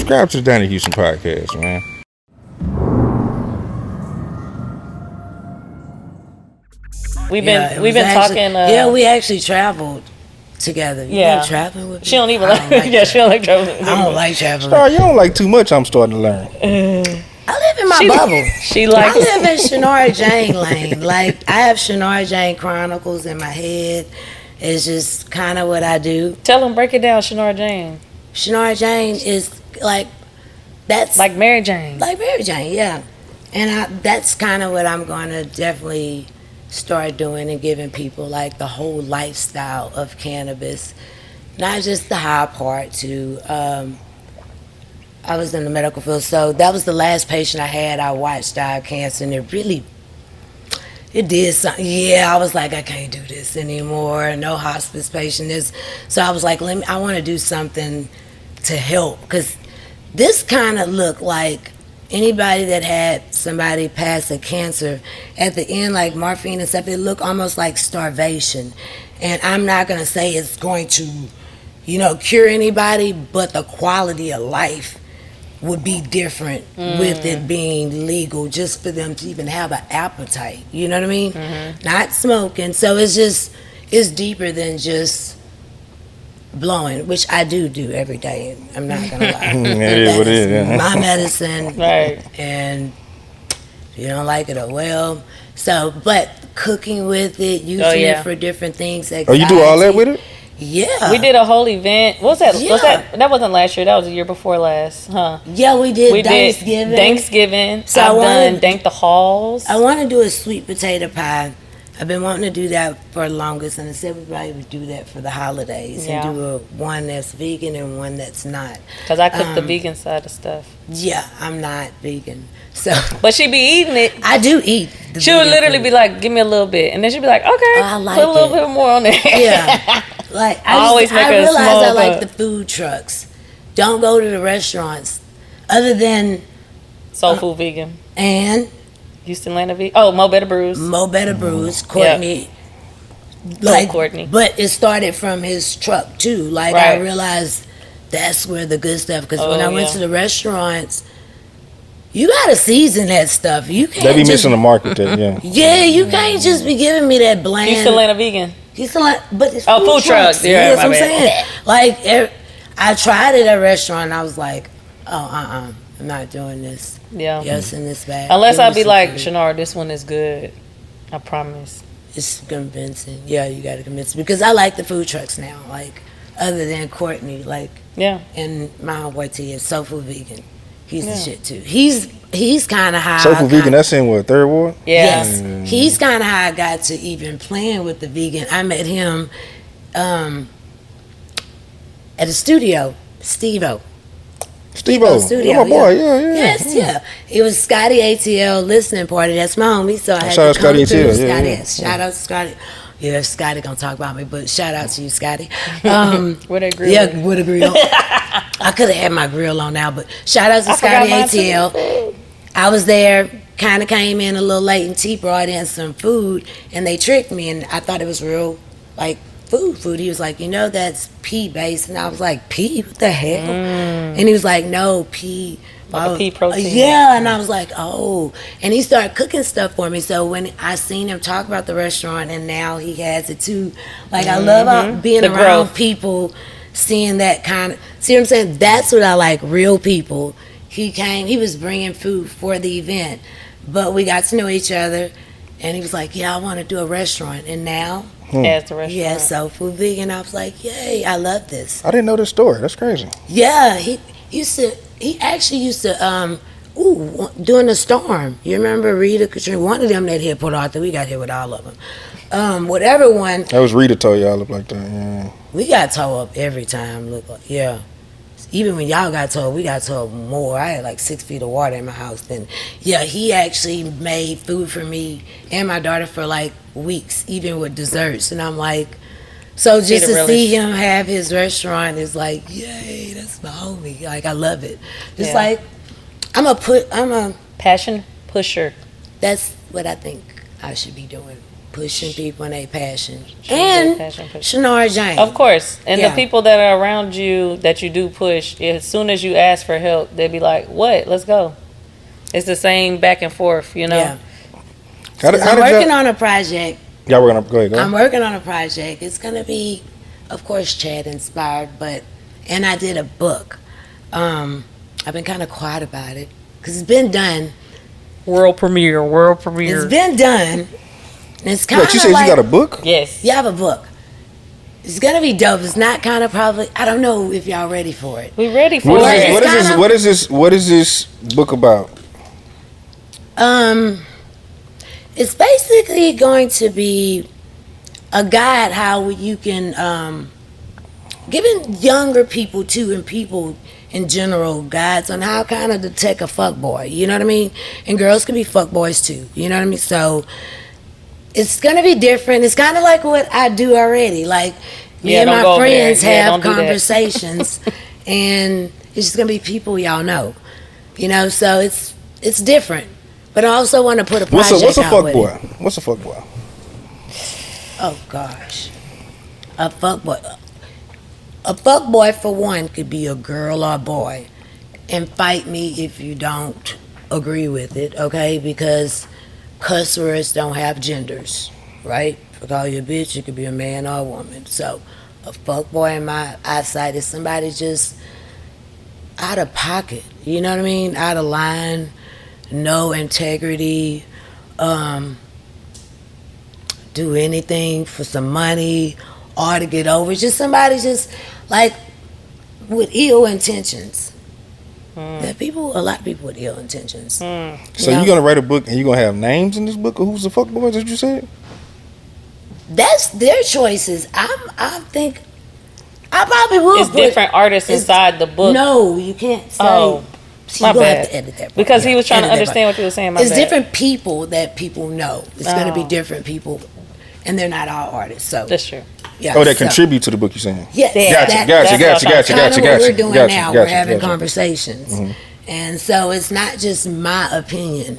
Subscribe to the Donnie Houston podcast, man. We've been talking. We actually traveled together. You been traveling with me? She don't even like. She don't like traveling. I don't like traveling. Star, you don't like too much. I'm starting to learn. I live in my bubble. I live in Chinara Jane lane. Like, I have Chinara Jane Chronicles in my head. It's just kind of what I do. Tell them, break it down, Chinara Jane. Chinara Jane is that's like Mary Jane. Like Mary Jane, yeah. And that's kind of what I'm going to definitely start doing and giving people, like, the whole lifestyle of cannabis, not just the high part too. I was in the medical field, so that was the last patient I had. I watched die of cancer, and it did something. Yeah, I was like, I can't do this anymore. No hospice patient. So I was like, I want to do something to help, because this kind of looked like anybody that had somebody pass a cancer at the end, like morphine and stuff. It looked almost like starvation, and I'm not gonna say it's going to, cure anybody, but the quality of life would be different with it being legal, just for them to even have an appetite. You know what I mean? Mm-hmm. Not smoking. So it's deeper than just blowing, which I do every day. I'm not gonna lie. It is. My medicine. Right. And if you don't like it, oh well. So, but cooking with it, using it for different things. Anxiety. Oh, you do all that with it? Yeah. We did a whole event. What was that? Yeah. That wasn't last year. That was the year before last, huh? Yeah, we did Thanksgiving. So I've done Thank the Halls. I want to do a sweet potato pie. I've been wanting to do that for the longest, and I said we probably would do that for the holidays and do one that's vegan and one that's not. Because I cook the vegan side of stuff. Yeah, I'm not vegan. So, but she be eating it. I do eat. She would literally be like, "Give me a little bit," and then she'd be like, "Okay, I like put a little bit more on there." Yeah, like I realize I like the food trucks. Don't go to the restaurants, other than Soul Food Vegan and Houston Land of Vegan. Oh, Mo Better Brews. Courtney. Like Courtney, but it started from his truck too. Like I realized that's where the good stuff. Because when I went to the restaurants, you gotta season that stuff. You can't. They be missing the market there, Yeah, you can't just be giving me that bland. Houston Land of Vegan. But it's food trucks. Yeah, that's what I'm saying. Like I tried it at a restaurant, and I was like, I'm not doing this. Yeah. Yes, in this bag. Unless I be like, Chinara, this one is good. I promise. It's convincing. Yeah, you got to convince me, because I like the food trucks now. Like, other than Courtney, and my homeboy T is Soul Food Vegan. He's the shit too. He's kind of high. Soul Food Vegan. That's in what, Third Ward? Yeah. Yes, he's kind of how I got to even playing with the vegan. I met him at a studio, Steve-O. Steve-O, my boy, yeah. Yes, yeah. It was Scotty ATL listening party. That's my homie, so I had shout to come out Scotty through. ATL, Shout out to Scotty. Yeah, Scotty gonna talk about me, but shout out to you, Scotty. With a grill. Yeah, with a grill. I could have had my grill on now, but shout out to Scotty ATL. I was there, kind of came in a little late, and T brought in some food, and they tricked me, and I thought it was real, like, food. He was like, that's pea based, and I was like, pea? What the hell? And he was like, no, pea. Like a pea protein. Yeah, and I was like, oh. And he started cooking stuff for me. So when I seen him talk about the restaurant, and now he has it too. Like, I love being around people, seeing that kind of, see what I'm saying? That's what I like, real people. He was bringing food for the event, but we got to know each other, and he was like, yeah, I want to do a restaurant. And now, as the restaurant. Yeah, Soul Food Vegan. I was like, yay, I love this. I didn't know this story. That's crazy. Yeah, he actually used to, during the storm. You remember Rita, Katrina? One of them that hit Port Arthur. We got hit with all of them. Whatever one. That was Rita told y'all up like that, yeah. We got towed up every time. Yeah. Even when y'all got towed, we got towed more. I had like 6 feet of water in my house then. Yeah, he actually made food for me and my daughter for like weeks, even with desserts. And I'm like, so just to see him have his restaurant is like, yay, that's my homie. Like, I love it. Just like, I'm a passion pusher. That's what I think I should be doing pushing people in their passion. And Chinara Jane. Of course. And Yeah. the people that are around you that you do push, as soon as you ask for help, they'll be like, what? Let's go. It's the same back and forth, you know? Yeah. How I'm working on a project. Yeah, we're gonna go ahead. I'm working on a project. It's gonna be, of course, Chad inspired, and I did a book. I've been kind of quiet about it because it's been done. World premiere. It's been done. And it's kind of Wait, you said like, you got a book? Yes. you have a book. It's gonna be dope. It's not kind of probably. I don't know if y'all ready for it. We ready for What it. What is this book about? It's basically going to be a guide how you can, giving younger people too and people in general guides on how kind of detect a fuck boy. You know what I mean? And girls can be fuck boys too. You know what I mean? So it's gonna be different. It's kind of like what I do already. Like me and my friends have conversations, and it's just gonna be people y'all know. You know, so it's different. But I also want to put a project What's a out fuck with boy? it. What's a fuck boy? Oh gosh, a fuck boy. A fuck boy for one could be a girl or a boy, and fight me if you don't agree with it. Okay, because cuss words don't have genders, right? If I call you a bitch, it could be a man or a woman. So a fuck boy in my eyesight is somebody just out of pocket. You know what I mean? Out of line. No integrity, do anything for some money or to get over. Just somebody just like with ill intentions. There are a lot of people with ill intentions. So you're gonna write a book and you're gonna have names in this book of who's the fuck boys that you said? That's their choices. I think I probably would. It's different artists inside the book. No, you can't say. Oh. So My you're gonna bad. have to edit that part. Because he was trying to edit that understand part. what you were saying. It's different people that people know. It's going to be Oh. different people, and they're not all artists. So That's true. yeah. Oh, that contribute to the book you're saying? Yes. Gotcha. Kind of what we're doing Gotcha, now. gotcha, We're having gotcha. conversations, and so it's not just my opinion,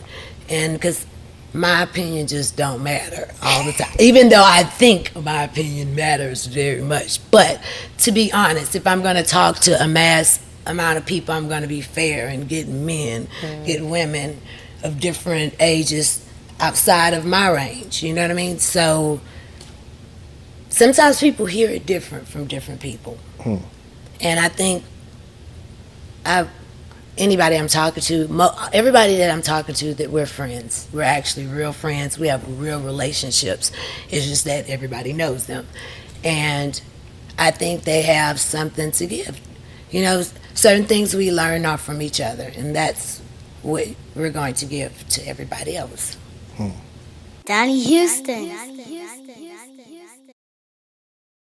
and because my opinion just don't matter all the time. Even though I think my opinion matters very much, but to be honest, if I'm going to talk to a mass amount of people, I'm going to be fair and get men, get women of different ages outside of my range. You know what I mean? So sometimes people hear it different from different people, and I think anybody I'm talking to, everybody that I'm talking to, that we're friends. We're actually real friends. We have real relationships. It's just that everybody knows them, and I think they have something to give. You know, certain things we learn are from each other, and that's what we're going to give to everybody else. Donnie Houston.